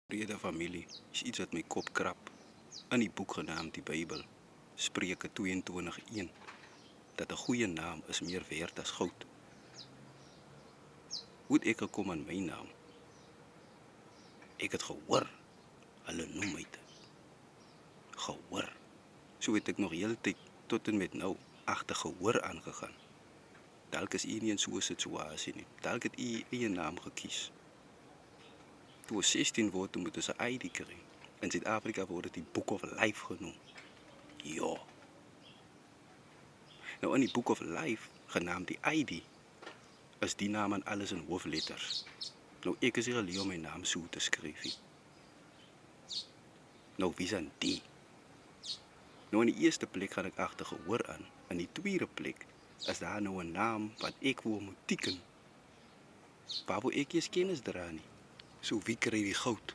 Brede familie is iets wat my kop krap. In die boek genaamd die Bybel, Spreuke 22:1, dat 'n goeie naam is meer werd as goud. Hoe het ek gekom aan my naam? Ek het gehoor, hulle noem my dit. Gehoor. So het ek nog heeltyd tot en met nou agter gehoor aangegaan. Dalk is u nie in so 'n situasie nie. Dalk het u eie naam gekies. Toe ons 16 word, toe moet ons 'n ID kry. In Suid-Afrika word dit die Book of Life genoem. Ja. Nou in die Book of Life, genaamd die ID, is die naam en alles in hoofletters. Nou ek is nie geleer om my naam so te skryf nie. Nou wie is aan die? Nou in die eerste plek gaan ek agter gehoor aan. In die tweede plek is daar nou 'n naam wat ek wil moet teken. Waarvoor ek eers kennis dra nie. So wie kry die goud?